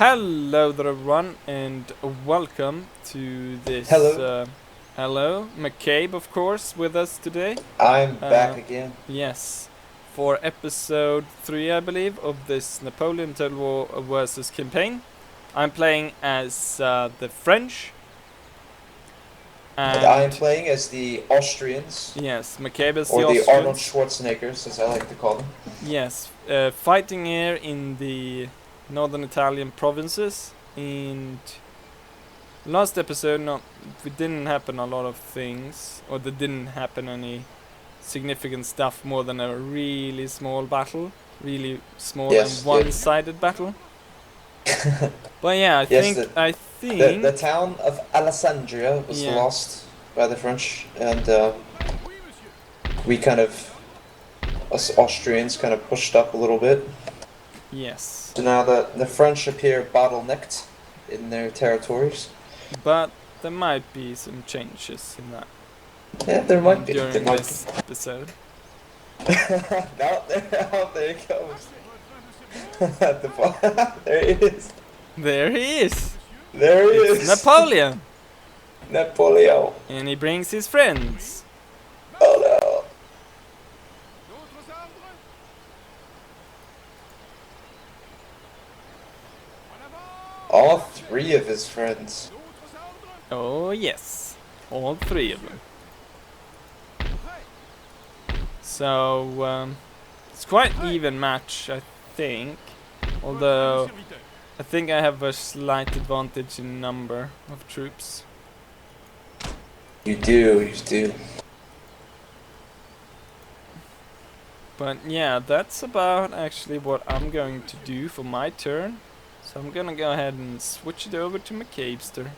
Hello there everyone and welcome to this Hello, hello, McCabe of course with us today. I'm Uh, back again. yes, for episode 3 I believe of this Napoleon Total War versus campaign. I'm playing as the French And I'm and playing as the Austrians, yes, McCabe is the or the Arnold Austrians. Schwarzeneggers, as I like to call them. Yes, fighting here in the northern Italian provinces and last episode, it didn't happen a lot of things, or there didn't happen any significant stuff more than a really small battle, really small and Yes, yes. one-sided battle. But yeah, I Yes, think, the, I the think, town of Alessandria was yeah, lost by the French, and we us Austrians, kind of pushed up a little bit. yes. So now the French appear bottlenecked in their territories. But there might be some changes in that Yeah, there might be. There during might this episode. be. There it comes. There he is. There he is! There he It's is. Napoleon! Napoleon. And he brings his friends. Oh no. All three of his friends. Oh yes, all three of them. So it's quite even match, I think. Although I think I have a slight advantage in number of troops. You do. But yeah, that's about actually what I'm going to do for my turn. So I'm gonna go ahead and switch it over to McCabester.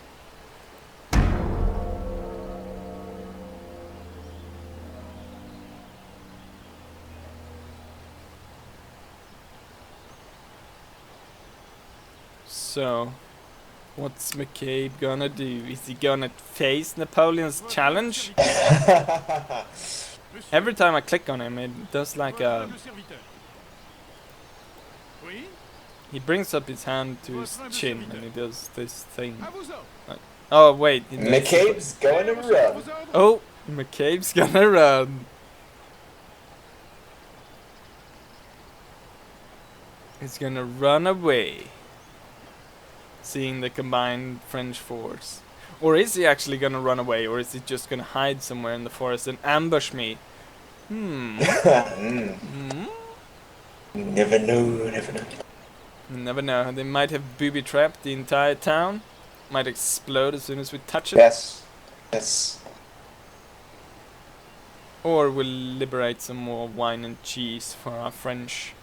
So, what's McCabe gonna do? Is he gonna face Napoleon's challenge? Every time I click on him, it does like a... He brings up his hand to his chin and he does this thing. Oh wait, he does McCabe's going to run. Oh, McCabe's gonna run. He's gonna run away. Seeing the combined French force. Or is he actually gonna run away? Or is he just gonna hide somewhere in the forest and ambush me? Never know, never know. You never know. They might have booby trapped the entire town. Might explode as soon as we touch it. Yes. Or we'll liberate some more wine and cheese for our French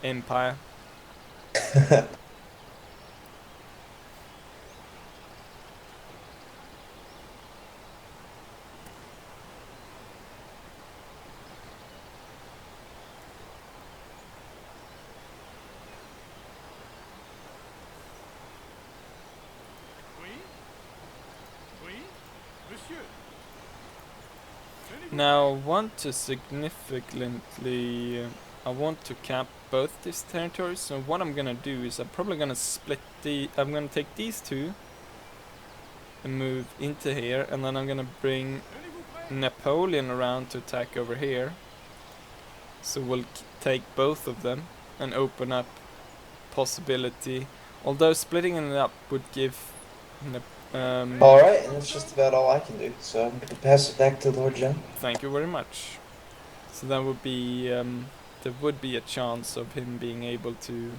empire. Now I want to significantly... I want to cap both these territories, so what I'm gonna do is I'm probably gonna I'm gonna take these two and move into here, and then I'm gonna bring Napoleon around to attack over here. So we'll take both of them and open up possibility. Although splitting it up would give Alright, and that's just about all I can do. So I'm going to pass it back to Lord John. thank you very much. So that would be there would be a chance of him being able to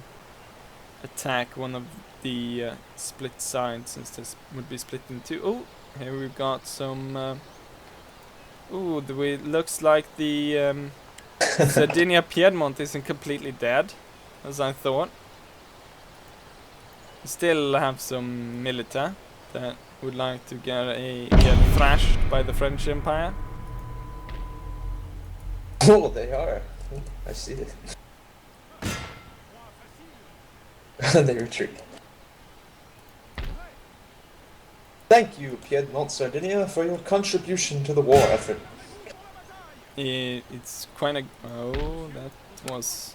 attack one of the split sides, since this would be split in two. Oh, here we've got some. Oh, the way it looks like the Sardinia Piedmont isn't completely dead, as I thought. Still have some milita that would like to get thrashed by the French Empire. Oh, they are. I see it. They retreat. Thank you, Piedmont Sardinia, for your contribution to the war effort. It's quite a... Oh, that was...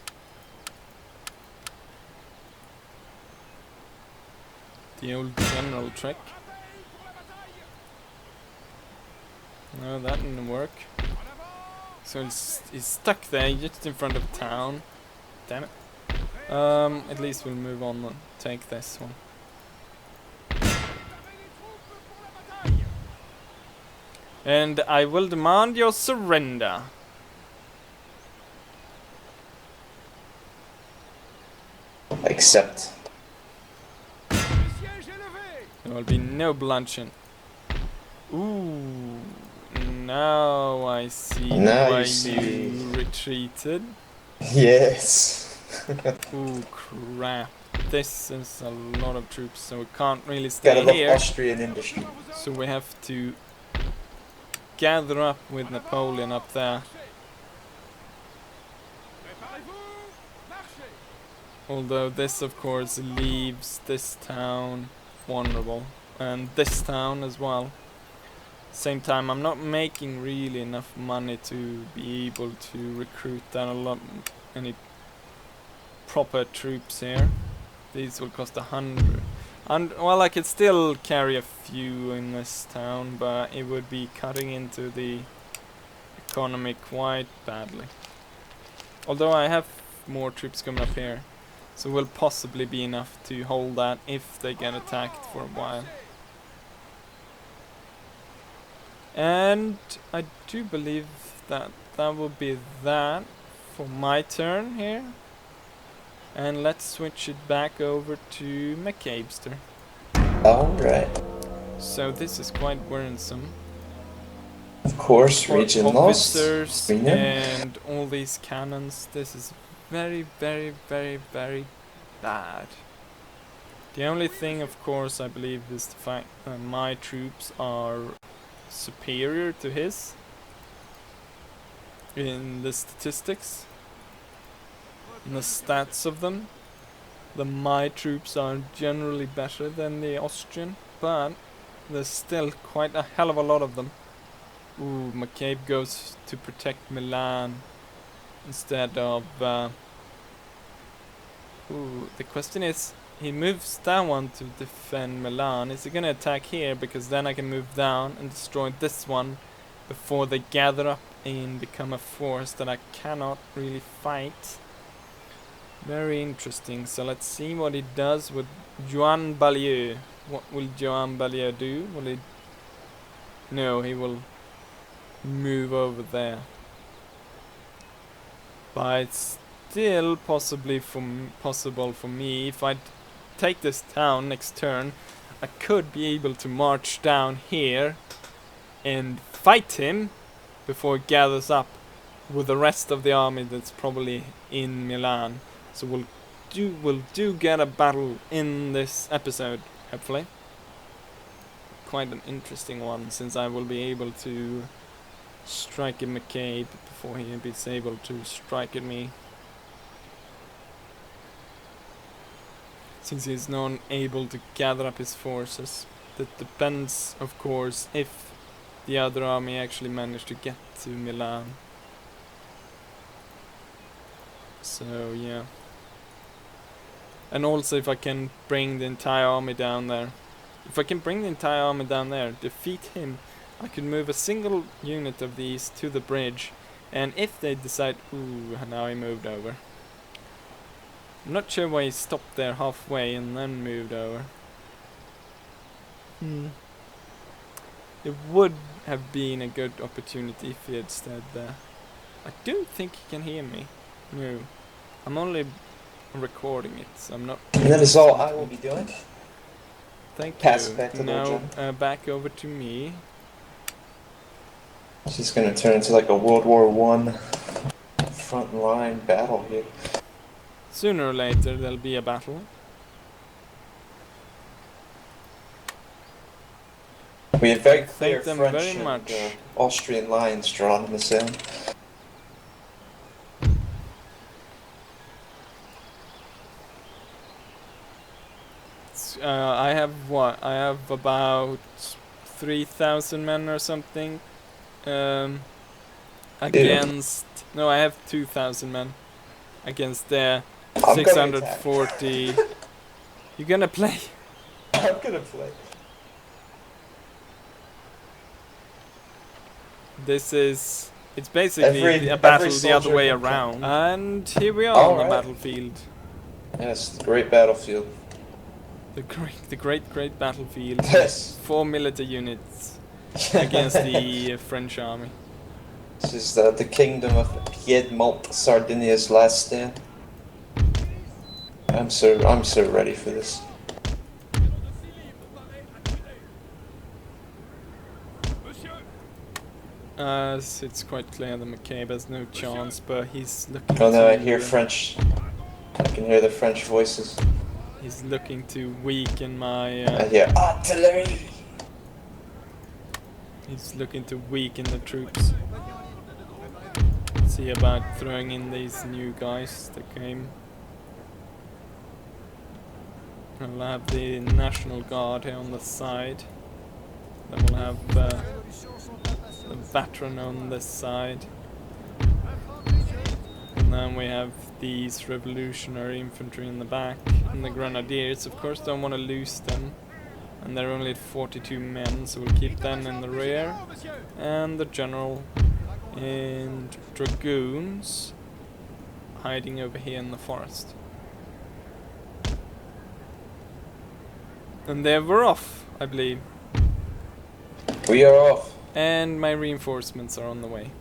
The old general trick. No, that didn't work. So he's stuck there, just in front of town. Damn it. At least we'll move on and take this one. And I will demand your surrender. Accept. There will be no bloodshed. Ooh, now I see Now why you see. you retreated. Yes. Ooh, crap. This is a lot of troops, so we can't really Gotta stay love here. Austrian industry. So we have to gather up with Napoleon up there. Although this, of course, leaves this town vulnerable. And this town as well. Same time, I'm not making really enough money to be able to recruit any proper troops here. These will cost 100. And well, I could still carry a few in this town, but it would be cutting into the economy quite badly. Although I have more troops coming up here, so will possibly be enough to hold that if they get attacked for a while. And I do believe that that will be that for my turn here. And let's switch it back over to McCabester. Alright. So this is quite worrisome. Of course, region lost. Officers We know. and all these cannons. This is very, very, very, very bad. The only thing, of course, I believe is the fact that my troops are superior to his in the statistics, in the stats of them. My troops are generally better than the Austrian, but there's still quite a hell of a lot of them. Ooh, McCabe goes to protect Milan instead of ooh, the question is, he moves that one to defend Milan. Is he gonna attack here? Because then I can move down and destroy this one before they gather up and become a force that I cannot really fight. Very interesting. So let's see what he does with Juan Balieu. What will Juan Balieu do? Will he... No, he will move over there. But it's still possible for me, if I take this town next turn, I could be able to march down here and fight him before he gathers up with the rest of the army that's probably in Milan. So we'll do get a battle in this episode, hopefully. Quite an interesting one, since I will be able to strike at McCabe before he is able to strike at me. Since he's not able to gather up his forces. That depends, of course, if the other army actually managed to get to Milan. So, yeah. And also if I can bring the entire army down there. If I can bring the entire army down there, defeat him, I can move a single unit of these to the bridge. And if they decide, ooh, now he moved over. I'm not sure why he stopped there halfway and then moved over. It would have been a good opportunity if he had stayed there. I don't think he can hear me. No. I'm only recording it, so I'm not... And that is all I will be doing. Thank Pass you. it back to Now, John. back over to me. This is gonna turn into like a World War I front line battle here. Sooner or later there'll be a battle. We had very clear Thank them French very and much. Austrian lines drawn in the sand. I have what? I have about 3,000 men or something. Against... No, I have 2,000 men. Against their I'm gonna 640... You gonna play? I'm gonna play. It's basically a battle the other way around. And here we are on the battlefield. Yes, great battlefield. The great battlefield. Yes. 4 military units against the French army. This is the kingdom of Piedmont, Sardinia's last stand. I'm so ready for this. It's quite clear that McCabe has no chance, but he's looking. Oh no, I hear French. I can hear the French voices. He's looking to weaken my. I hear artillery. He's looking to weaken the troops. See about throwing in these new guys that came. We'll have the National Guard here on the side. Then we'll have the veteran on this side. And then we have these revolutionary infantry in the back. And the grenadiers, of course, don't want to lose them. And they're only at 42 men, so we'll keep them in the rear. And the general and dragoons hiding over here in the forest. And there we're off, I believe. We are off. And my reinforcements are on the way.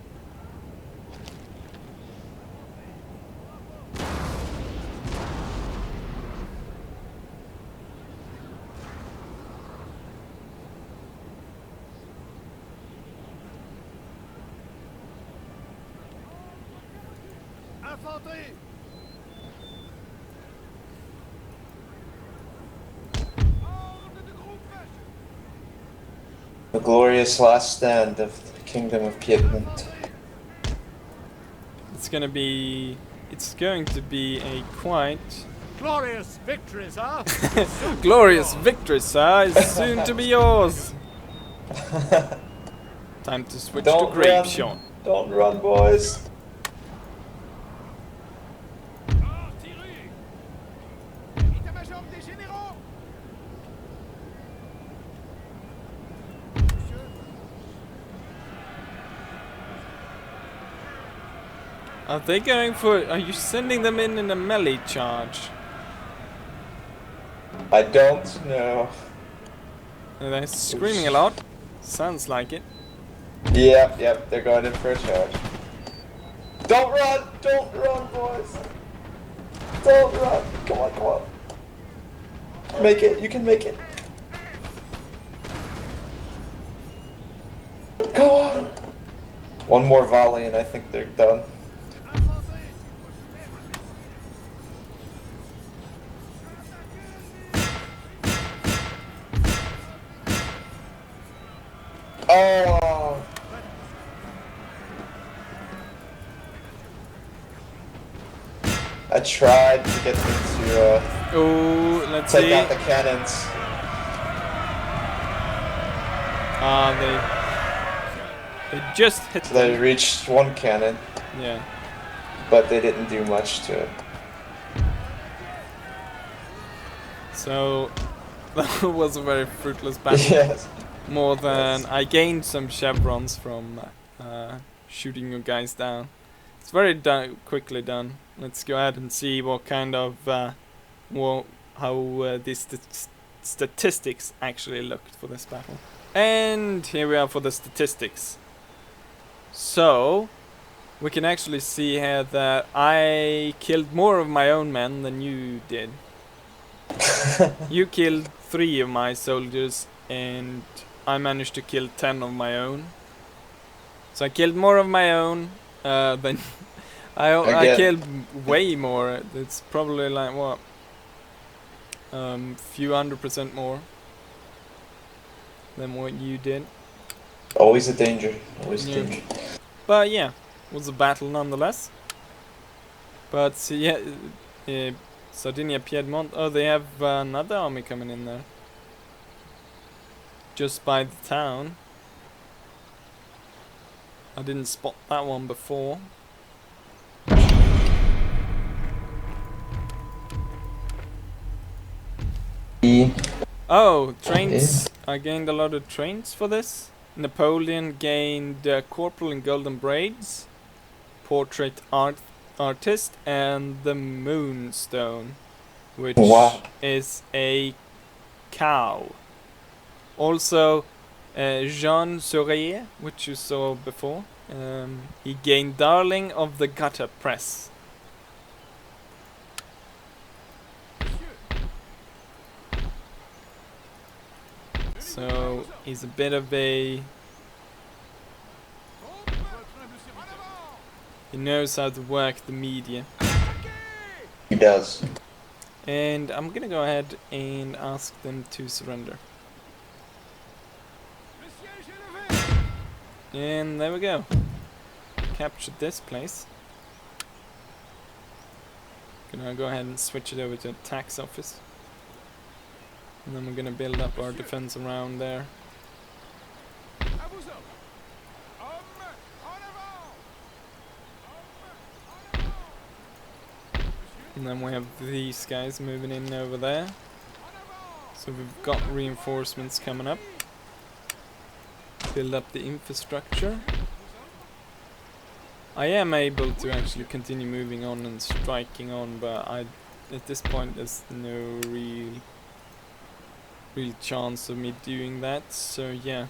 The glorious last stand of the kingdom of Piedmont. It's going to be a quite glorious victory, sir. glorious victory, sir, is soon to be yours. Time to switch to grape shot. Don't run, boys. Are they going for... Are you sending them in a melee charge? I don't know. Are they screaming a lot? Sounds like it. Yep, they're going in for a charge. Don't run, boys. Don't run. Come on. Make it, you can make it. Go on. One more volley and I think they're done. Oh! I tried to get them to let's take see. out the cannons. They just hit them. They reached one cannon. Yeah. But they didn't do much to it. So that was a very fruitless battle. Yes. More than I gained some chevrons from shooting you guys down. It's very quickly done. Let's go ahead and see what kind of how these statistics actually looked for this battle. And here we are for the statistics. So we can actually see here that I killed more of my own men than you did. You killed 3 of my soldiers and I managed to kill 10 of my own. So I killed more of my own than I killed way more. It's probably like what, few 100% more than what you did. Always a danger. Always a danger. But yeah, it was a battle nonetheless. But yeah, Sardinia, Piedmont. Oh, they have another army coming in there. Just by the town. I didn't spot that one before. Oh, trains. I gained a lot of trains for this. Napoleon gained Corporal in Golden Braids, Portrait Artist, and the Moonstone, which Wow. is a cow. Also, Jean Sourier, which you saw before, he gained Darling of the Gutter Press. So he's a bit of a... He knows how to work the media. He does. And I'm gonna go ahead and ask them to surrender. And there we go. Captured this place. Gonna go ahead and switch it over to the tax office. And then we're gonna build up our defense around there. And then we have these guys moving in over there. So we've got reinforcements coming up. Build up the infrastructure. I am able to actually continue moving on and striking on, but at this point there's no real chance of me doing that. So yeah.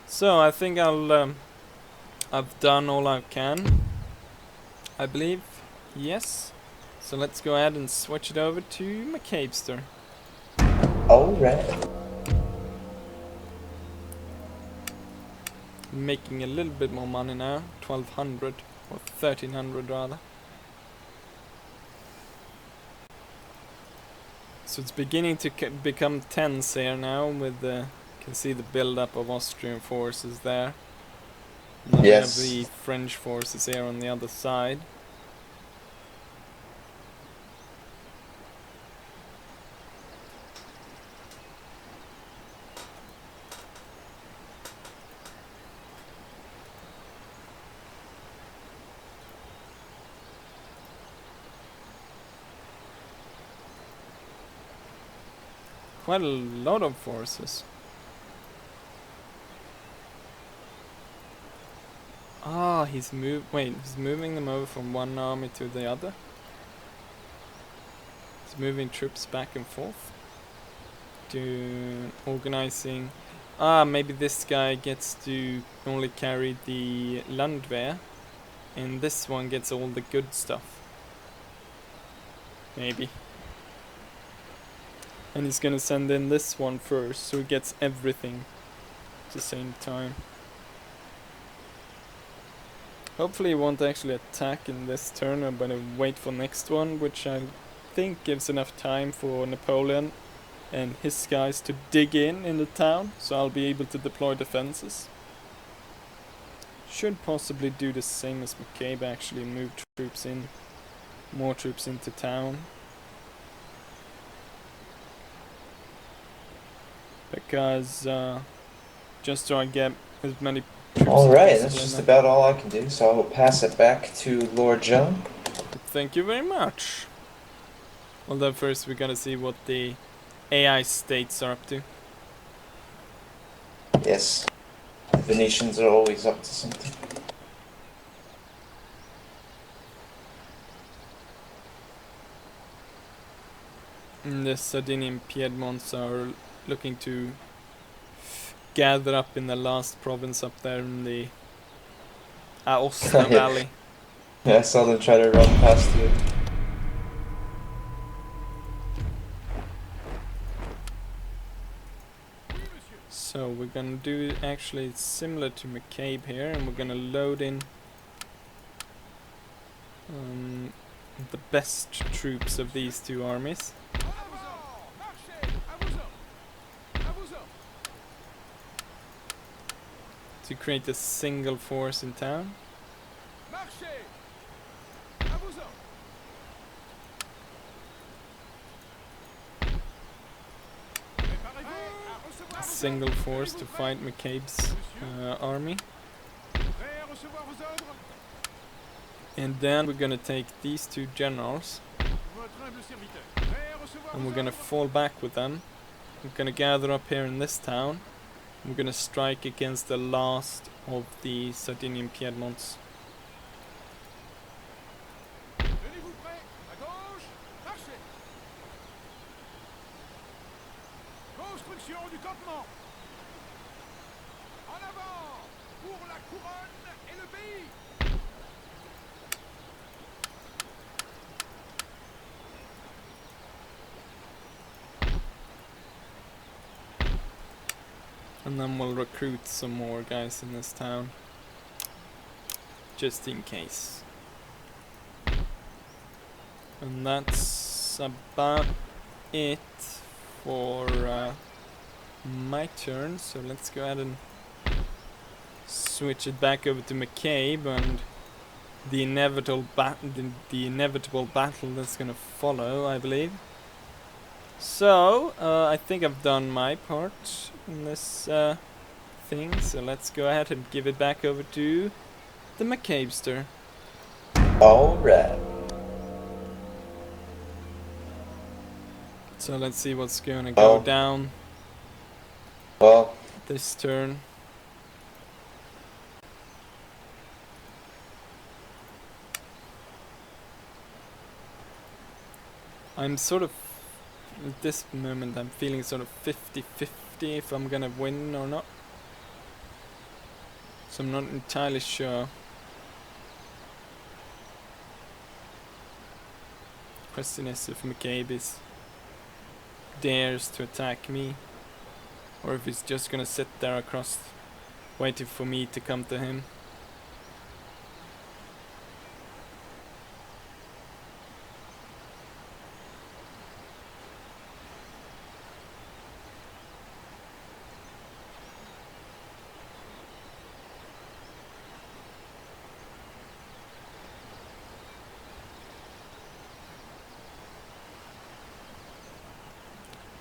So I think I've done all I can, I believe. Yes. So let's go ahead and switch it over to McCabester. Alright. Making a little bit more money now, 1200 or 1300 rather. So it's beginning to become tense here now with the, you can see the build-up of Austrian forces there. And then Yes. we have the French forces here on the other side. Quite a lot of forces. Ah, he's moving them over from one army to the other. He's moving troops back and forth. To organizing. Ah, maybe this guy gets to only carry the Landwehr, and this one gets all the good stuff. Maybe. And he's gonna send in this one first, so he gets everything at the same time. Hopefully he won't actually attack in this turn, I'm gonna wait for next one, which I think gives enough time for Napoleon and his guys to dig in the town, so I'll be able to deploy defenses. Should possibly do the same as McCabe, actually move troops in, more troops into town. Because just so I get as many troops Alright, as that's possible just in about all I can do, so I will pass it back to Lord John. Thank you very much. Although first we gotta see what the AI states are up to. Yes. The Venetians are always up to something. And the Sardinian Piedmonts are looking to gather up in the last province up there in the Aosta Valley. Yeah, I saw them try to run past you. So we're gonna do actually similar to McCabe here, and we're gonna load in the best troops of these two armies. To create a single force in town. A single force to fight McCabe's army. And then we're gonna take these two generals humble serviteur. Prêt à recevoir And vos we're gonna ordres? fall back with them. We're gonna gather up here in this town. We're gonna strike against the last of the Sardinian Piedmonts. Tenez-vous prêts. À gauche. Marchez. Construction du campement. En avant. Pour la couronne et le pays. And then we'll recruit some more guys in this town. Just in case. And that's about it for my turn. So let's go ahead and switch it back over to McCabe and the inevitable battle that's gonna follow, I believe. So I think I've done my part in this thing. So let's go ahead and give it back over to the McCabester. Alright. So let's see what's gonna go Oh. down Well, this turn. I'm sort of, at this moment, I'm feeling sort of 50-50 if I'm gonna win or not. So I'm not entirely sure. Question is if McCabe dares to attack me, or if he's just gonna sit there across, waiting for me to come to him.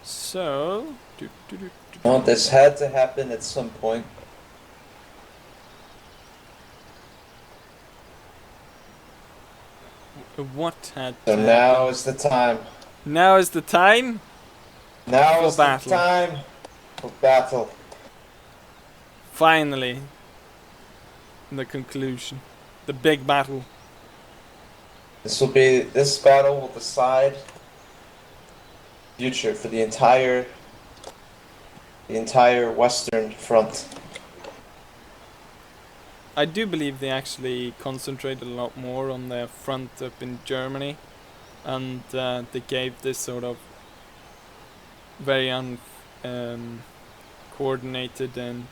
So, well, this had to happen at some point. what had So to now happen? is the time. Now is the time Now For is battle. the time for battle. Finally, the conclusion, the big battle. This battle will decide future for the entire Western Front. I do believe they actually concentrated a lot more on their front up in Germany, and they gave this sort of very coordinated and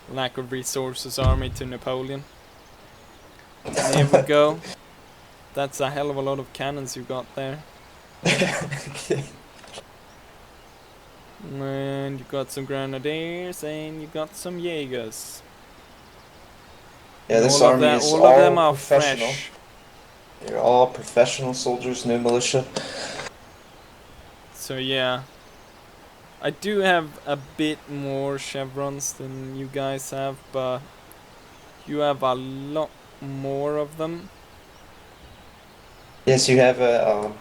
lack of resources army to Napoleon. And here we go. That's a hell of a lot of cannons you got there. And you got some grenadiers and you got some Jaegers. Yeah, this all of army that, is all of them all are professional. fresh. They're all professional soldiers, no militia. So yeah, I do have a bit more chevrons than you guys have, but you have a lot more of them. Yes, you have a.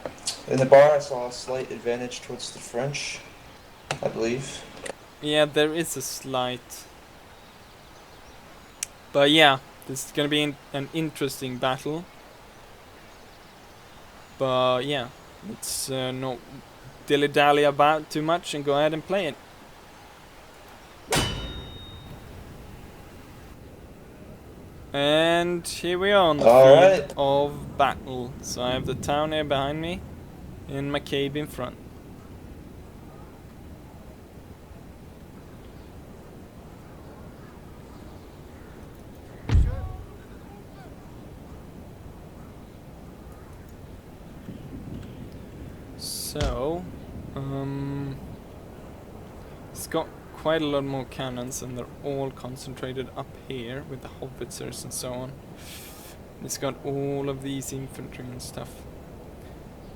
In the bar, I saw a slight advantage towards the French, I believe. Yeah, there is a slight. But yeah, this is gonna be an interesting battle. But yeah, let's not dilly-dally about too much and go ahead and play it. And here we are on the field of battle. So I have the town here behind me and McCabe in front. So, it's got quite a lot more cannons, and they're all concentrated up here with the howitzers and so on. It's got all of these infantry and stuff.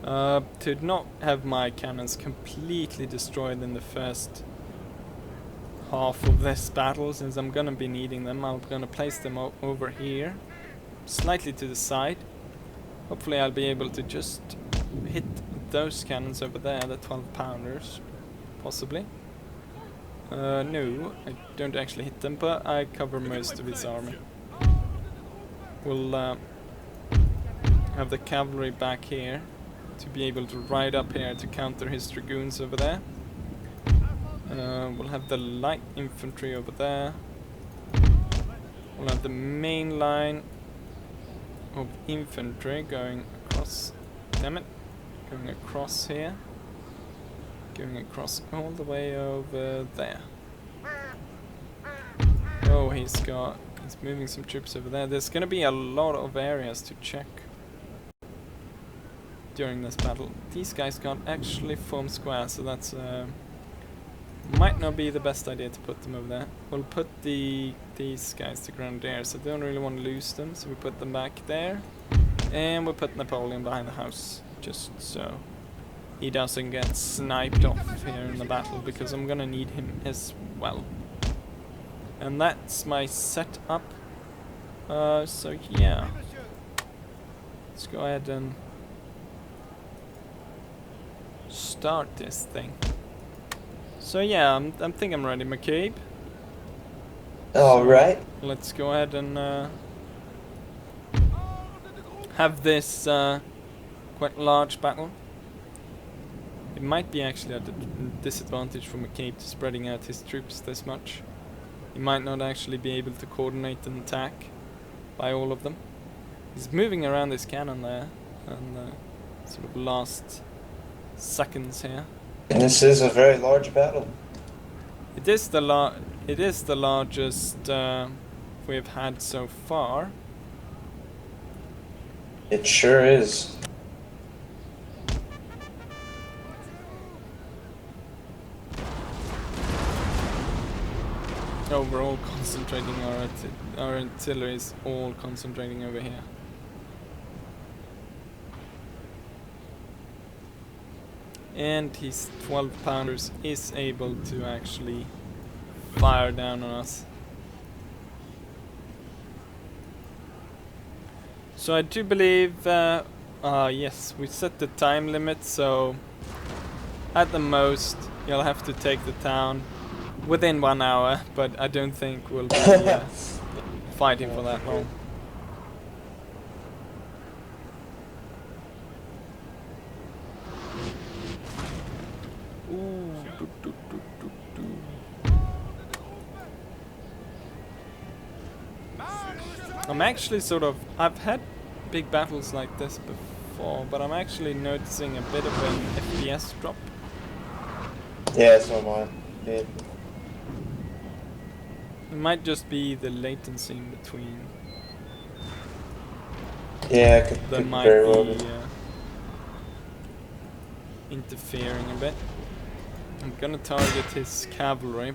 To not have my cannons completely destroyed in the first half of this battle, since I'm gonna be needing them, I'm gonna place them over here, slightly to the side. Hopefully I'll be able to just hit those cannons over there, the 12 pounders, possibly. No, I don't actually hit them, but I cover most of his army. We'll have the cavalry back here to be able to ride up here to counter his dragoons over there. We'll have the light infantry over there. We'll have the main line of infantry going across. Damn it. Going across here. Going across all the way over there. Oh, he's moving some troops over there. There's gonna be a lot of areas to check during this battle. These guys can't actually form square, so that's might not be the best idea to put them over there. We'll put these guys to grenadiers. I don't really want to lose them, so we put them back there. And we put Napoleon behind the house, just so he doesn't get sniped off here in the battle, because I'm gonna need him as well. And that's my setup. So yeah, let's go ahead and start this thing. So yeah, I think I'm ready, McCabe. Alright. Let's go ahead and have this quite large battle. It might be actually at a disadvantage for McCabe to spreading out his troops this much. He might not actually be able to coordinate an attack by all of them. He's moving around his cannon there, and sort of last seconds here. And this is a very large battle. It is the largest we've had so far. It sure is. Oh, we're all concentrating, our artillery is all concentrating over here. And his 12 pounders is able to actually fire down on us. So I do believe, yes, we set the time limit, so at the most you'll have to take the town within 1 hour, but I don't think we'll be fighting for that long. I'm actually I've had big battles like this before, but I'm actually noticing a bit of an FPS drop. Yeah, so am I. Yeah. It might just be the latency in between. Yeah, That could might very well be be. interfering a bit. I'm gonna target his cavalry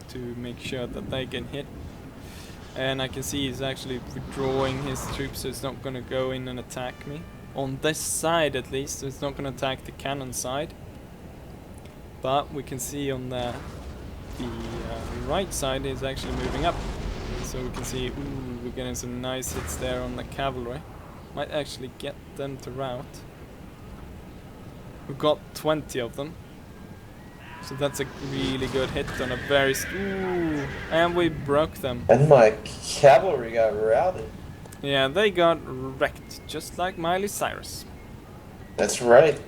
to make sure that they get hit. And I can see he's actually withdrawing his troops, so he's not gonna go in and attack me. On this side at least, so it's not gonna attack the cannon side. But we can see on the right side is actually moving up. So we can see, ooh, we're getting some nice hits there on the cavalry. Might actually get them to rout. We've got 20 of them. So that's a really good hit on a very... Ooh, and we broke them. And my cavalry got routed. Yeah, they got wrecked, just like Miley Cyrus. That's right.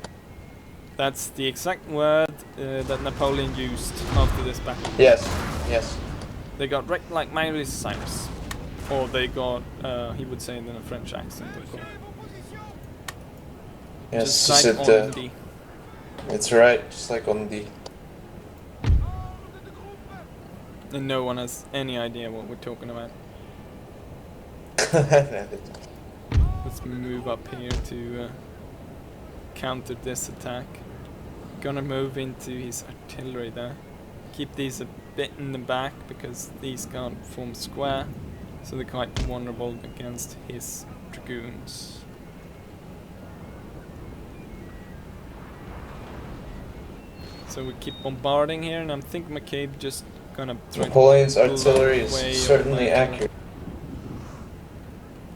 That's the exact word that Napoleon used after this battle. Yes, yes. They got wrecked like Miley Cyrus. Or they got, he would say it in a French accent, of course. Yes, Just like on the... It's right, just like on the... And no one has any idea what we're talking about. Let's move up here to counter this attack. Gonna move into his artillery there. Keep these a bit in the back because these can't form square, so they're quite vulnerable against his dragoons. So we keep bombarding here, and I think McCabe just gonna try Napoleon's to pull artillery away is on certainly my accurate.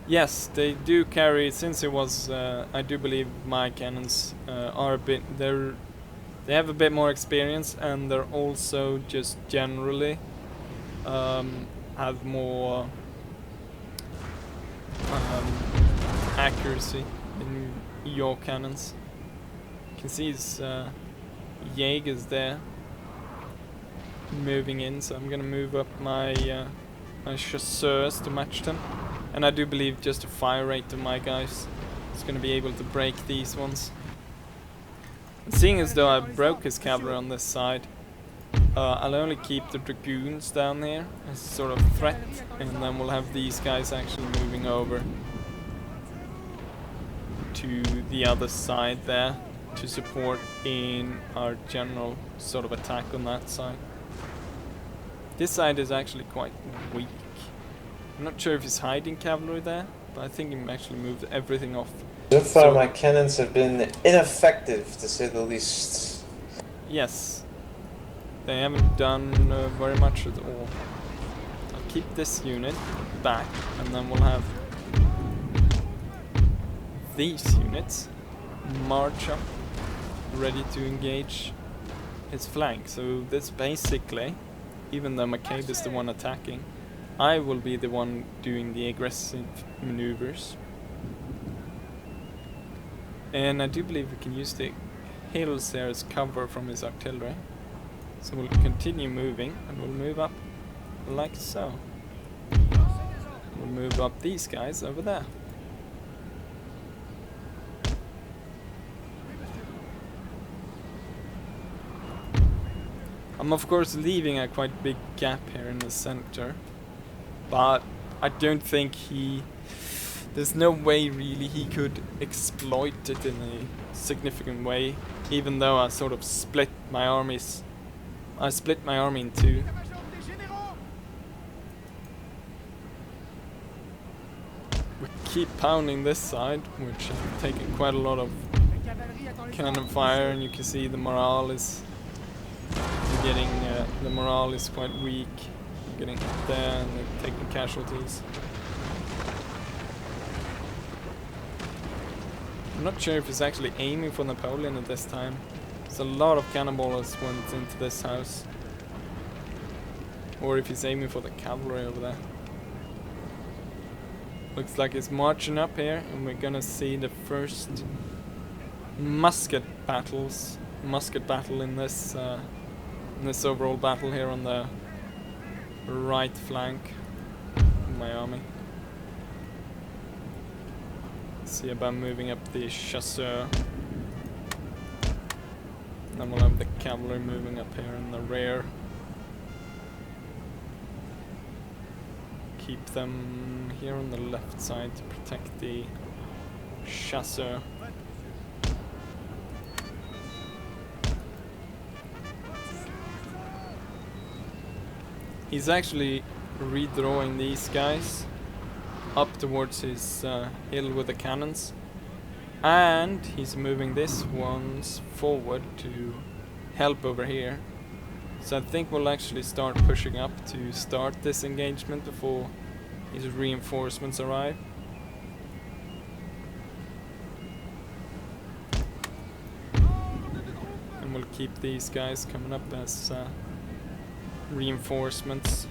Yes, they do carry, since it was, I do believe my cannons are a bit, they have a bit more experience, and they're also just generally have more accuracy in your cannons. You can see his Jaegers there moving in, so I'm gonna move up my my chasseurs to match them. And I do believe just the fire rate of my guys is gonna be able to break these ones. And seeing as though I broke his cavalry on this side, I'll only keep the dragoons down here as a sort of threat, and then we'll have these guys actually moving over to the other side there to support in our general sort of attack on that side. This side is actually quite weak. I'm not sure if he's hiding cavalry there, but I think he actually moved everything off. So far, my cannons have been ineffective, to say the least. Yes, they haven't done very much at all. I'll keep this unit back, and then we'll have these units march up, ready to engage his flank. So this basically, even though McCabe is the one attacking, I will be the one doing the aggressive maneuvers. And I do believe we can use the hills there as cover from his artillery. So we'll continue moving, and we'll move up like so. We'll move up these guys over there. I'm of course leaving a quite big gap here in the center, but I don't think there's no way really he could exploit it in a significant way, even though I sort of split my armies. I split my army in two. We keep pounding this side, which I'm taking quite a lot of cannon fire, and you can see the morale is getting, the morale is quite weak. I'm getting hit there and they're taking casualties. I'm not sure if he's actually aiming for Napoleon at this time. There's a lot of cannonballers went into this house. Or if he's aiming for the cavalry over there. Looks like he's marching up here, and we're gonna see the first musket battle in this overall battle here on the right flank of my army. See about moving up the chasseur. Then we'll have the cavalry moving up here in the rear. Keep them here on the left side to protect the chasseur. He's actually redrawing these guys up towards his hill with the cannons, and he's moving this ones forward to help over here. So I think we'll actually start pushing up to start this engagement before his reinforcements arrive. And we'll keep these guys coming up as reinforcements.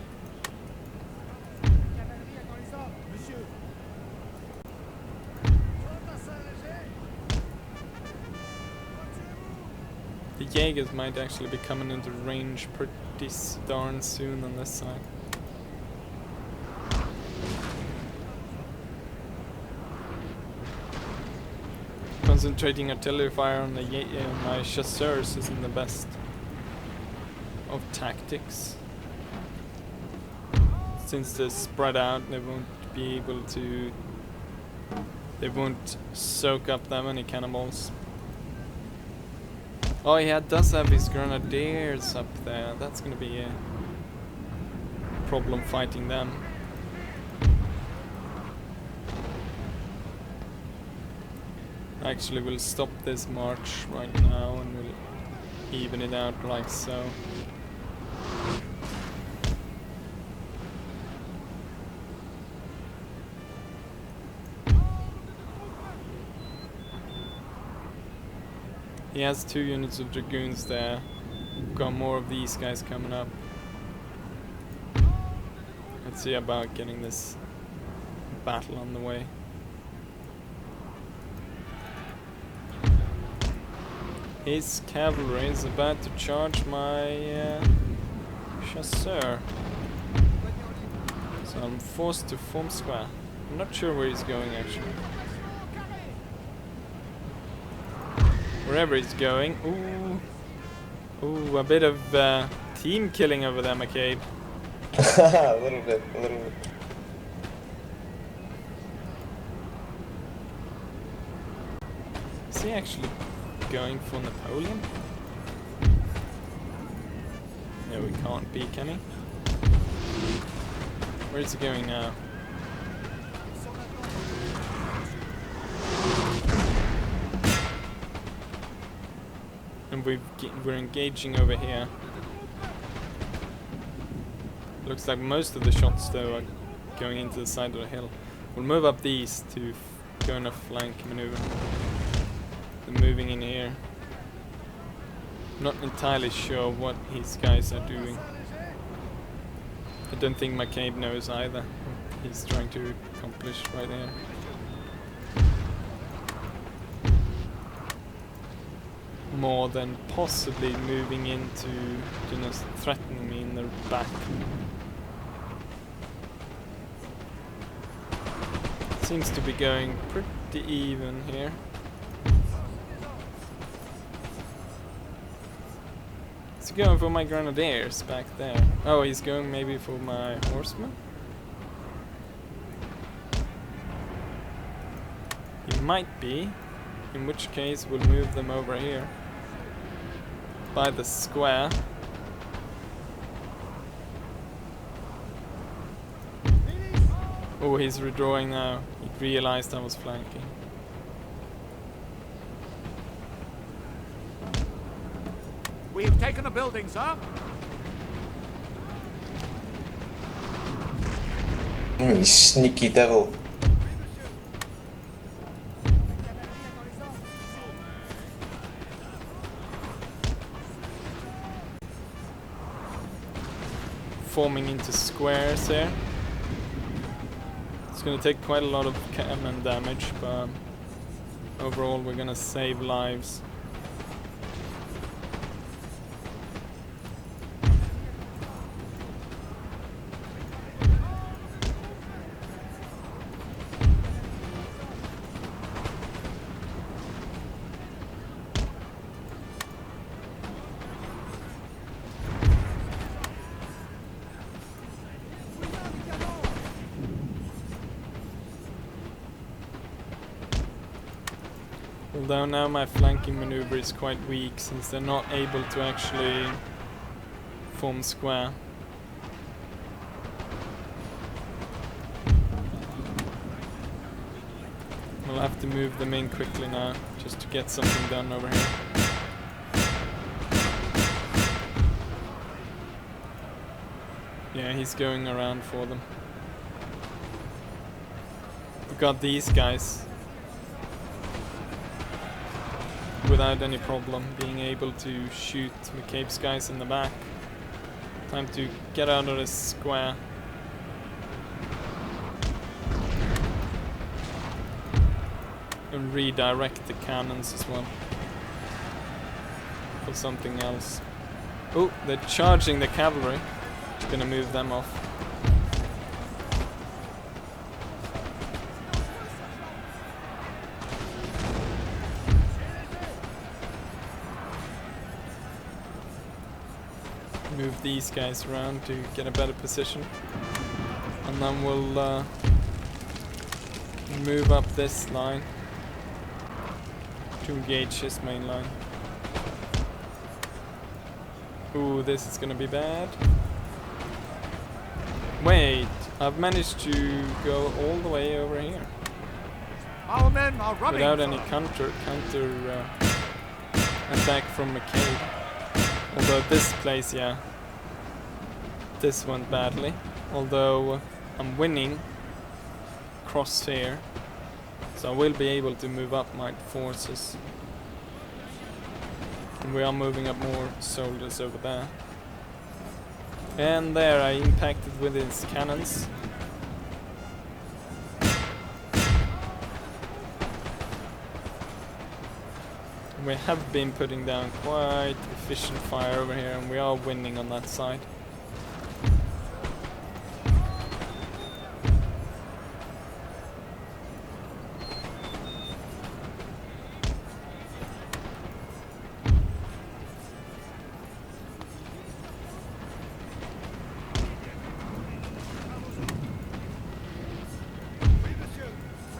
The Jaegers might actually be coming into range pretty darn soon on this side. Concentrating artillery fire on the my chasseurs isn't the best of tactics. Since they're spread out, they won't be able to. They won't soak up that many cannonballs. Oh, he does have his grenadiers up there. That's gonna be a problem fighting them. Actually, we'll stop this march right now and we'll even it out like so. He has 2 units of dragoons there. Got more of these guys coming up. Let's see about getting this battle on the way. His cavalry is about to charge my chasseur. So I'm forced to form square. I'm not sure where he's going actually. Wherever he's going. Ooh. Ooh, a bit of team killing over there, McCabe. A little bit, a little bit. Is he actually going for Napoleon? No, we can't be, can he? Where is he going now? And we're engaging over here. Looks like most of the shots though are going into the side of the hill. We'll move up these to go in a flank maneuver. They're moving in here. Not entirely sure what his guys are doing. I don't think McCabe knows either what he's trying to accomplish right there. More than possibly moving into, you know, threatening me in the back. Seems to be going pretty even here. Is he going for my grenadiers back there? Oh, he's going maybe for my horsemen? He might be, in which case we'll move them over here. By the square. Oh, he's redrawing now. He realized I was flanking. We have taken a building, sir. You sneaky devil. Forming into squares here. It's gonna take quite a lot of cannon damage, but overall we're gonna save lives. Although now my flanking maneuver is quite weak since they're not able to actually form square. We'll have to move them in quickly now just to get something done over here. Yeah, he's going around for them. We got these guys without any problem being able to shoot McCabe's guys in the back. Time to get out of this square. And redirect the cannons as well for something else. Oh, they're charging the cavalry. Gonna move them off. Move these guys around to get a better position, and then we'll move up this line to engage his main line. Ooh, this is gonna be bad. Wait, I've managed to go all the way over here Our men are running. without any counter attack from McCabe. Although this place, yeah, this went badly. Although I'm winning cross here, so I will be able to move up my forces. And we are moving up more soldiers over there. And there I impacted with his cannons. We have been putting down quite efficient fire over here, and we are winning on that side.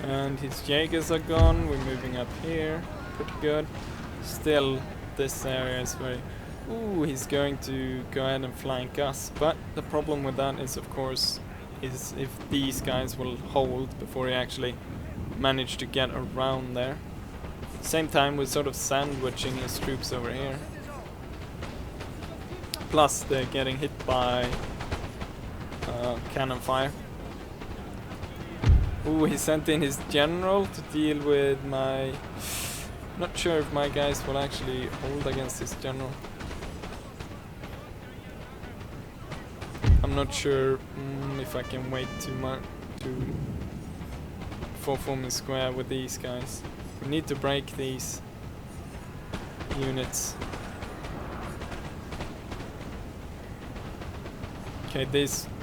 And his Jaegers are gone. We're moving up here. Pretty good. Still, this area is very... Ooh, he's going to go ahead and flank us. But the problem with that is, of course, is if these guys will hold before he actually manage to get around there. Same time, we're sort of sandwiching his troops over here. Plus, they're getting hit by cannon fire. Ooh, he sent in his general to deal with my... Not sure if my guys will actually hold against his general. I'm not sure if I can wait too much to form a square with these guys. We need to break these units. Okay,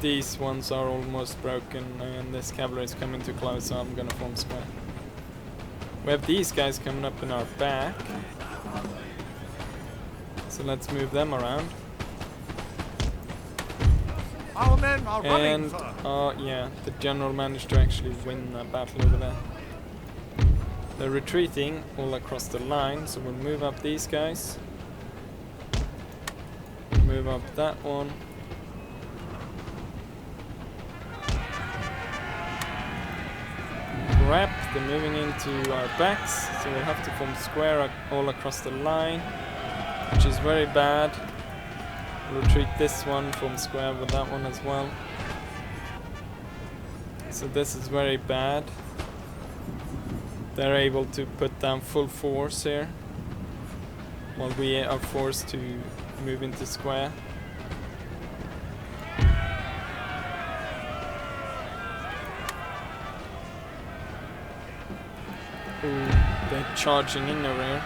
these ones are almost broken, and this cavalry is coming too close, so I'm gonna form square. We have these guys coming up in our back, so let's move them around. Our men are running, And sir. yeah, the general managed to actually win that battle over there. They're retreating all across the line, so we'll move up these guys. Move up that one. Crap, they're moving into our backs, so we'll have to form square all across the line, which is very bad. Retreat this one, form square with that one as well. So this is very bad. They're able to put down full force here, while we are forced to move into square. Ooh, they're charging in over here.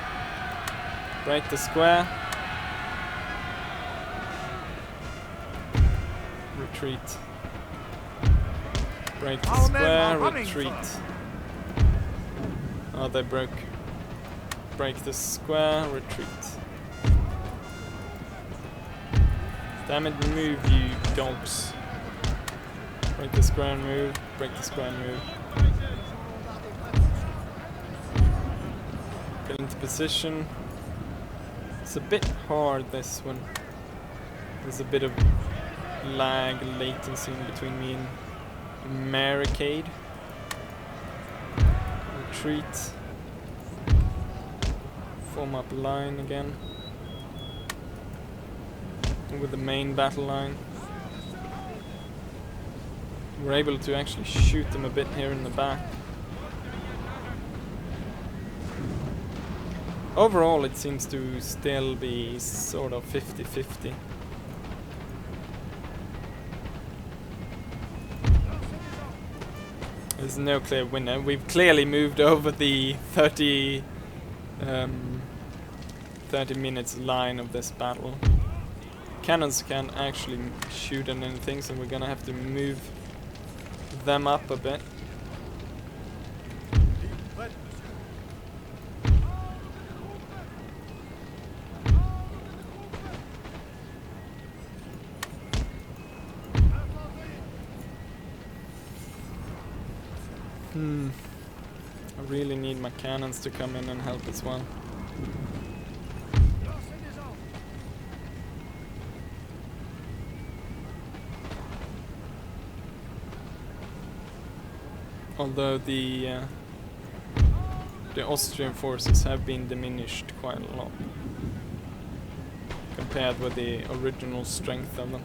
Break the square. Retreat. Break the Our men square, are running, retreat. sir. Oh, they broke. Break the square, retreat. Damn it, move, you dogs. Break the square and move, break the square and move. Get into position. It's a bit hard, this one. There's a bit of lag, latency in between me and Maricade. Retreat. Form up line again. With the main battle line. We're able to actually shoot them a bit here in the back. Overall, it seems to still be sort of 50-50. There's no clear winner. We've clearly moved over the 30 minutes line of this battle. Cannons can't actually shoot at anything, so we're gonna have to move them up a bit. I really need my cannons to come in and help as well. Although the Austrian forces have been diminished quite a lot compared with the original strength of them.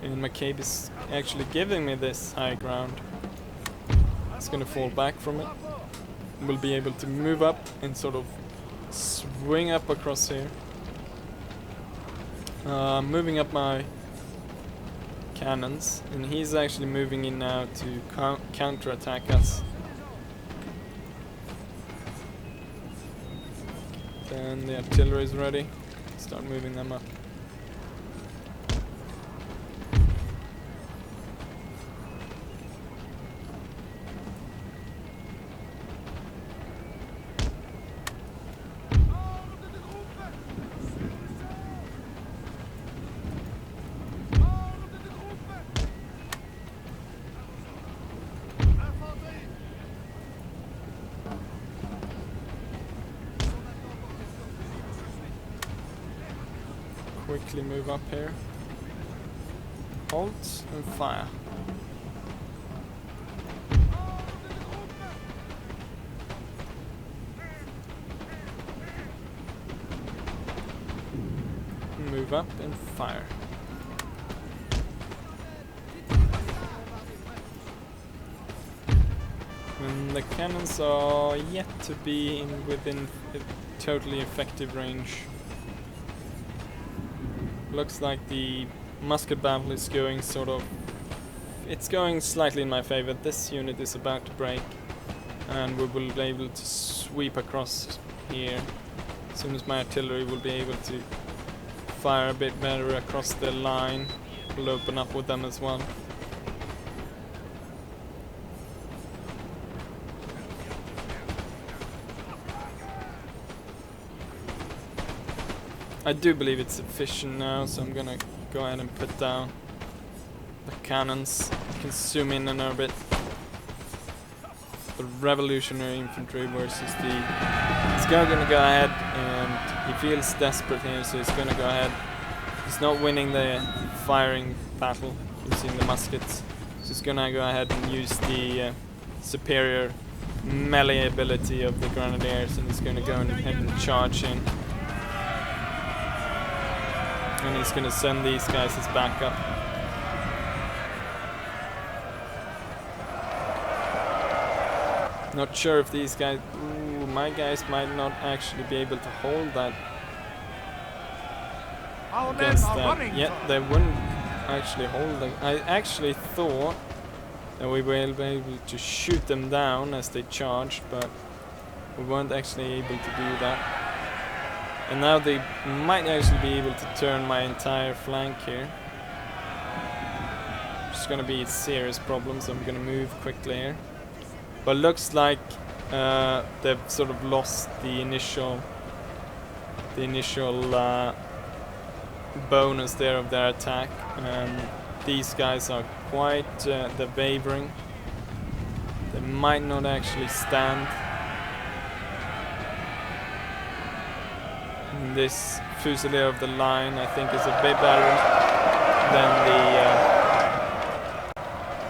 And McCabe is actually giving me this high ground. It's gonna fall back from it. We'll be able to move up and sort of swing up across here. Moving up my cannons, and he's actually moving in now to counter-attack us. Then the artillery is ready. Start moving them up. Quickly move up here. Halt and fire. Move up and fire. And the cannons are yet to be within totally effective range. Looks like the musket battle is going sort of... It's going slightly in my favor. This unit is about to break, and we will be able to sweep across here. As soon as my artillery will be able to fire a bit better across the line, we'll open up with them as well. I do believe it's efficient now, so I'm gonna go ahead and put down the cannons. You can zoom in a bit. The revolutionary infantry versus the... He's gonna go ahead, and he feels desperate here, so he's gonna go ahead. He's not winning the firing battle using the muskets, so he's gonna go ahead and use the superior melee ability of the grenadiers, and he's gonna go ahead and charge in. And he's going to send these guys as backup. Not sure if these guys... Ooh, my guys might not actually be able to hold that. Against that. Yeah, they wouldn't actually hold them. I actually thought that we will be able to shoot them down as they charged, but we weren't actually able to do that. And now they might actually be able to turn my entire flank here. It's going to be a serious problem, so I'm going to move quickly here. But looks like they've sort of lost the initial bonus there of their attack, and these guys are quite they're wavering. They might not actually stand. This Fusilier of the line, I think, is a bit better than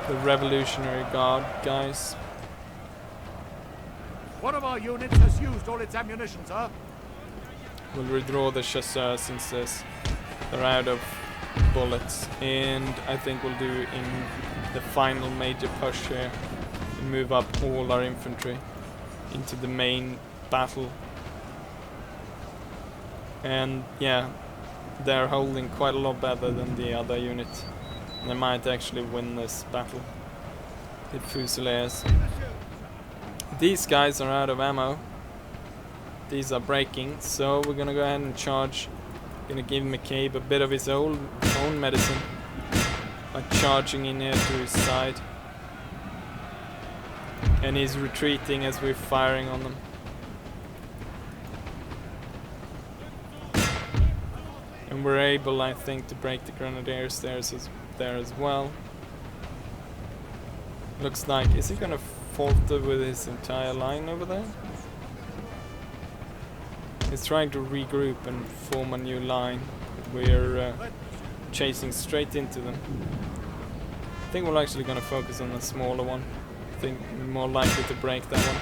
the Revolutionary Guard guys. One of our units has used all its ammunition, sir. We'll withdraw the chasseurs since they're out of bullets, and I think we'll do in the final major push here and move up all our infantry into the main battle. And yeah, they're holding quite a lot better than the other unit. They might actually win this battle. The Fusiliers. These guys are out of ammo. These are breaking, so we're gonna go ahead and charge. Gonna give McCabe a bit of his own medicine by charging in here to his side. And he's retreating as we're firing on them. And we're able, I think, to break the grenadiers there as well. Looks like, is he gonna falter with his entire line over there? He's trying to regroup and form a new line. We're chasing straight into them. I think we're actually gonna focus on the smaller one. I think we're more likely to break that one.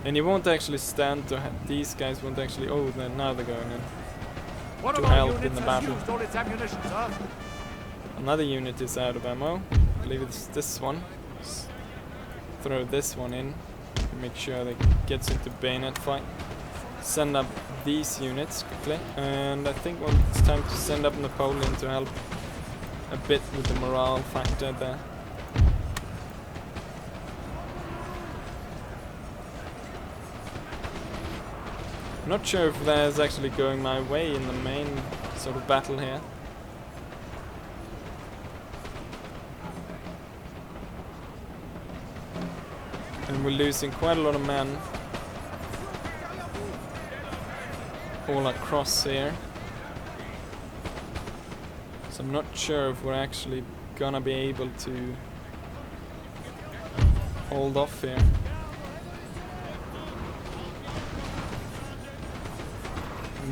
And you won't actually stand to... these guys won't actually... Oh, now they're going in. One to of our help in units the has battle. used all its ammunition, sir. Another unit is out of ammo. I believe it's this one. Throw this one in. Make sure that it gets into bayonet fight. Send up these units quickly. And I think it's time to send up Napoleon to help a bit with the morale factor there. Not sure if that's actually going my way in the main sort of battle here. And we're losing quite a lot of men all across here. So I'm not sure if we're actually gonna be able to hold off here.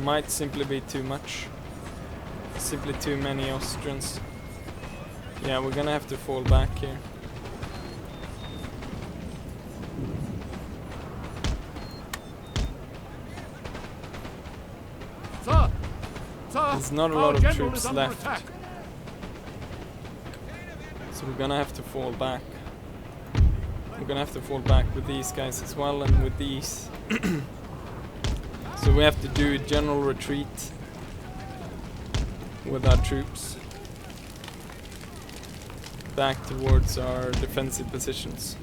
Might simply be too much. Simply too many Austrians. Yeah, we're gonna have to fall back here. Sir! Sir! There's not a our lot of general troops is under left. attack. So we're gonna have to fall back. We're gonna have to fall back with these guys as well, and with these. So we have to do a general retreat with our troops back towards our defensive positions.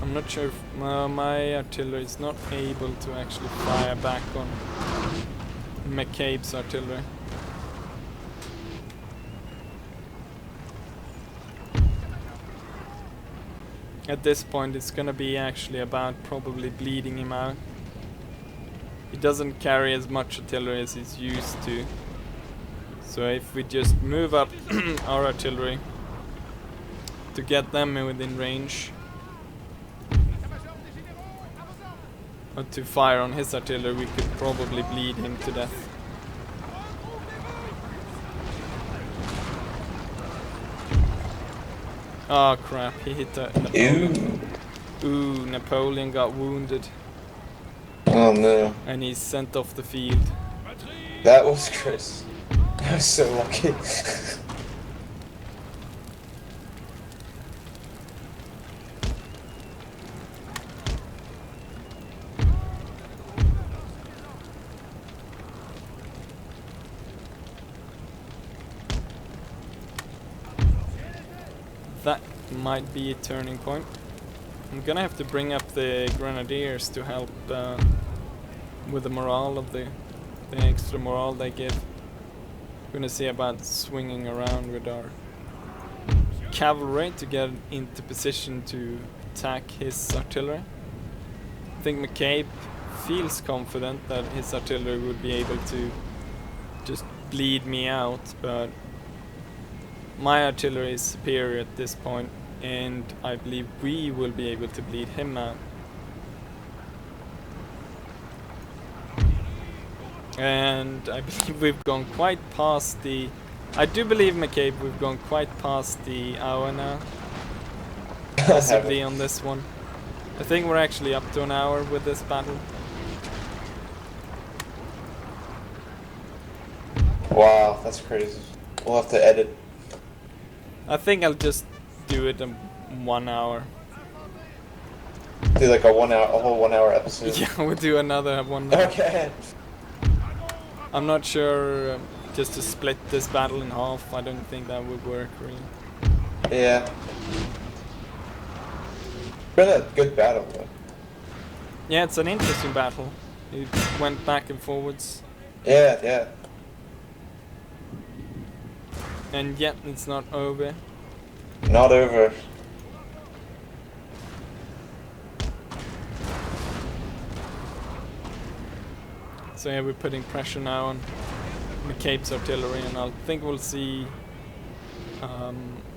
I'm not sure if my artillery is not able to actually fire back on McCabe's artillery. At this point it's gonna be actually about probably bleeding him out. He doesn't carry as much artillery as he's used to. So if we just move up our artillery to get them within range, or to fire on his artillery, we could probably bleed him to death. Oh crap, he hit Napoleon. Ooh, Napoleon got wounded. Oh no. And he's sent off the field. That was Chris. I was so lucky. That might be a turning point. I'm gonna have to bring up the grenadiers to help with the morale of the extra morale they give. Gonna see about swinging around with our cavalry to get into position to attack his artillery. I think McCabe feels confident that his artillery would be able to just bleed me out, but my artillery is superior at this point, and I believe we will be able to bleed him out. And I believe we've gone quite past the... I do believe, McCabe, we've gone quite past the hour now. Possibly on this one. I think we're actually up to an hour with this battle. Wow, that's crazy. We'll have to edit. I think I'll just do it in 1 hour. Do like a whole 1 hour episode. Yeah, we'll do another one. Okay. I'm not sure, just to split this battle in half, I don't think that would work really. Yeah. Been a good battle though. Yeah, it's an interesting battle. It went back and forwards, Yeah, yeah. and yet it's not over. Not over. So yeah, we're putting pressure now on McCabe's artillery, and I think we'll see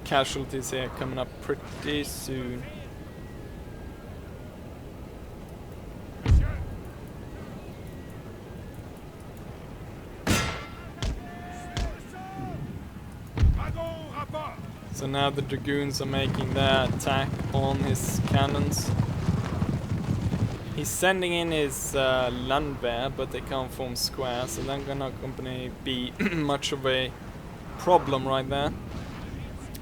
casualties here coming up pretty soon. So now the dragoons are making their attack on his cannons. He's sending in his Landwehr, but they can't form squares, so that's not gonna be much of a problem right there.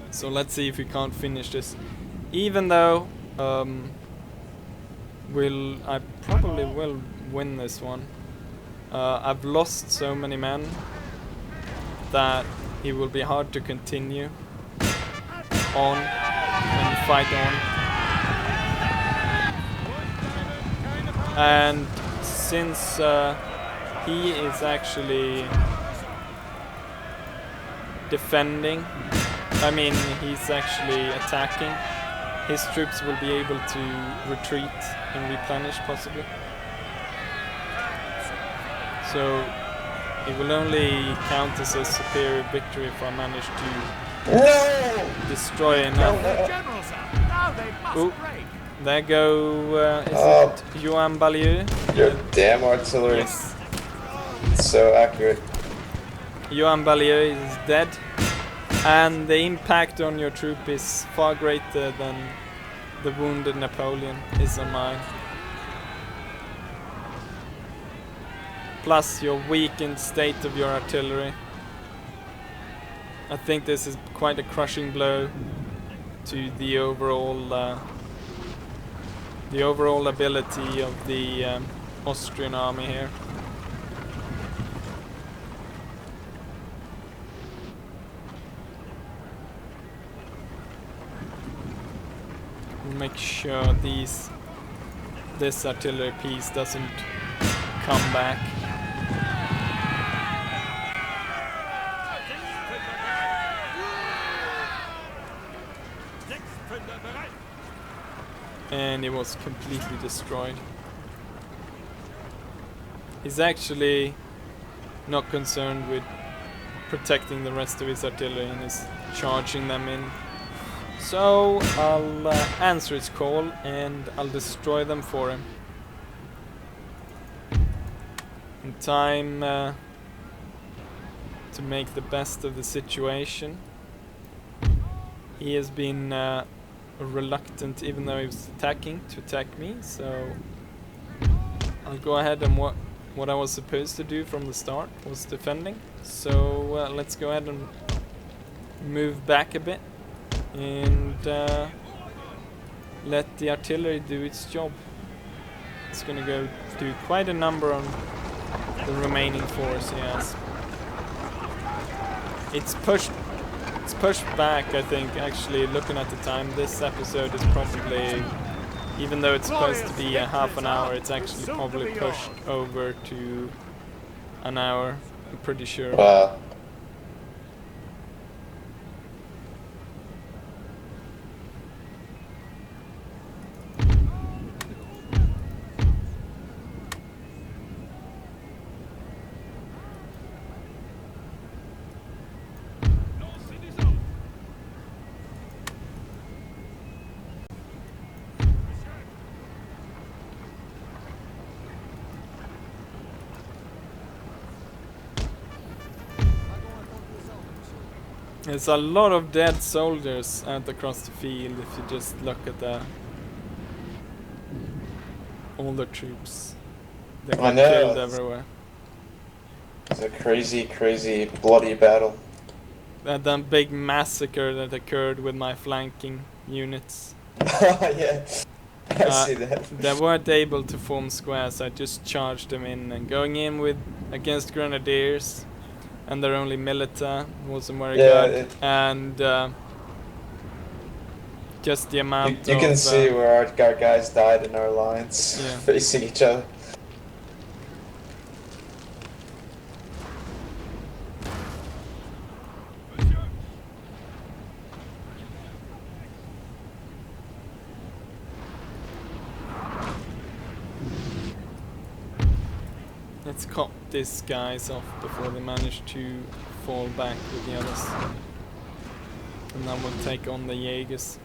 So let's see if we can't finish this. Even though I probably will win this one. I've lost so many men that it will be hard to continue on and fight on. And since he is actually defending, I mean he's actually attacking, his troops will be able to retreat and replenish possibly. So it will only count as a superior victory if I manage to destroy enough. Generals are. Now they must Ooh. break. There go, is it Johan Balieu? Your damn artillery. Yes. It's so accurate. Johan Balieu is dead. And the impact on your troop is far greater than the wounded Napoleon is on mine. Plus your weakened state of your artillery. I think this is quite a crushing blow to the overall ability of the Austrian army here. Make sure this artillery piece doesn't come back. And it was completely destroyed. He's actually not concerned with protecting the rest of his artillery and is charging them in. So I'll answer his call and I'll destroy them for him. In time to make the best of the situation. He has been reluctant, even though he was attacking, to attack me, so I'll go ahead and what I was supposed to do from the start was defending. So let's go ahead and move back a bit and let the artillery do its job. It's gonna go do quite a number on the remaining force he has. It's pushed back, I think. Actually, looking at the time, this episode is probably, even though it's supposed to be a half an hour, it's actually probably pushed over to an hour, I'm pretty sure. Wow. There's a lot of dead soldiers out across the field if you just look at all the troops. They got killed everywhere. It's a crazy, crazy, bloody battle. That big massacre that occurred with my flanking units. Yeah, I see that. They weren't able to form squares, I just charged them in, and going in against grenadiers. And their only milita wasn't very good, and just the amount you can see where our guys died in our lines, yeah. facing each other. Let's cut these guys off before they manage to fall back with the others. And then we'll take on the Jaegers.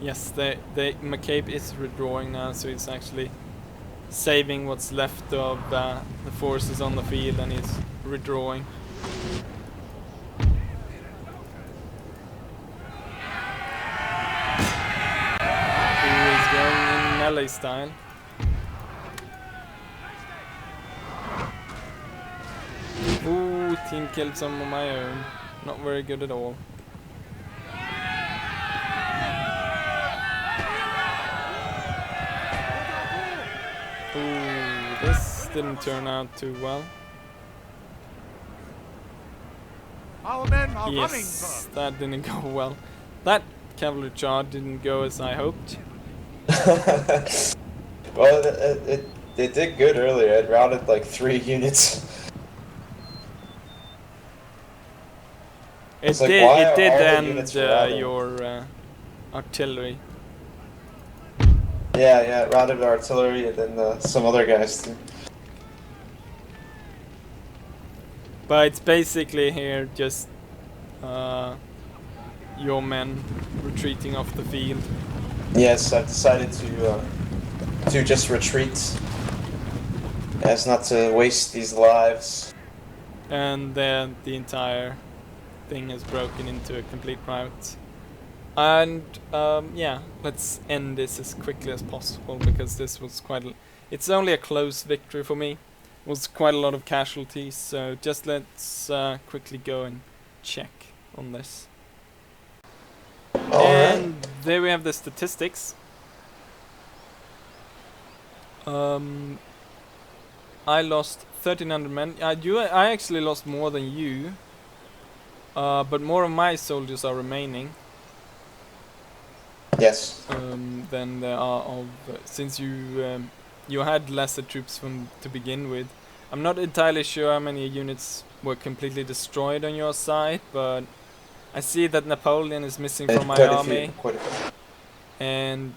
Yes, McCabe is withdrawing now, so he's actually saving what's left of the forces on the field, and he's redrawing. He's going in melee style. Ooh, team killed some of my own. Not very good at all. Ooh, this didn't turn out too well. Our men are running, Yes, sir. that didn't go well. That cavalry charge didn't go as I hoped. Well, it did good earlier. It routed like 3 units. It It's like, did. why It are did all the end units routed? your artillery. Yeah, it routed artillery and then some other guys too. But it's basically here just your men retreating off the field. Yes, I've decided to just retreat, as not to waste these lives. And then the entire thing has broken into a complete rout. And yeah, let's end this as quickly as possible, because this was it's only a close victory for me. It was quite a lot of casualties, so just let's quickly go and check on this. And there we have the statistics. I lost 1,300 men. I actually lost more than you, but more of my soldiers are remaining. Yes. Than there are of since you had lesser troops from to begin with. I'm not entirely sure how many units were completely destroyed on your side, but I see that Napoleon is missing from my army, Quite a few. and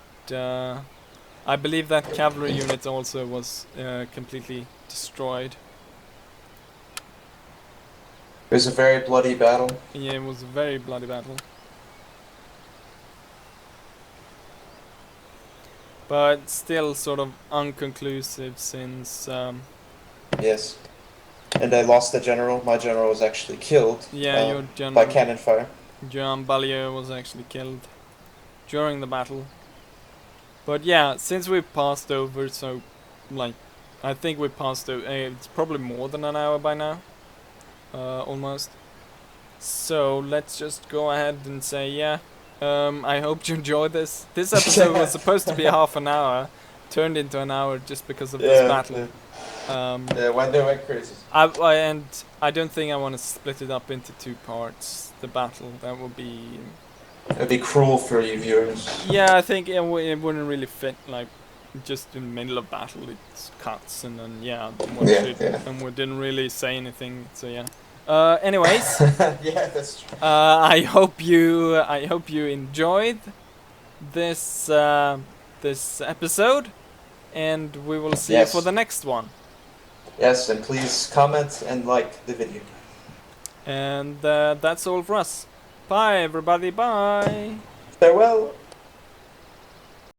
I believe that cavalry unit also was completely destroyed. It was a very bloody battle. Yeah, it was a very bloody battle. But still sort of unconclusive, since Yes. And I lost the general. My general was actually killed. yeah, your by general cannon fire. Jean Ballieu was actually killed during the battle. But yeah, since we passed over, so like I think we passed over. It's probably more than an hour by now, almost. So let's just go ahead and say yeah. I hope you enjoyed this. This episode was supposed to be half an hour, turned into an hour just because of this battle. Yeah, when they went crazy. And I don't think I want to split it up into 2 parts. The battle, that would be. It'd be cruel for you viewers. Yeah, I think it wouldn't really fit. Like, just in the middle of battle, it's cuts, and then and we didn't really say anything. So yeah. Anyways. Yeah, that's true. I hope you enjoyed this this episode, and we will see you for the next one. Yes, and please comment and like the video. And that's all for us. Bye everybody, bye. Farewell.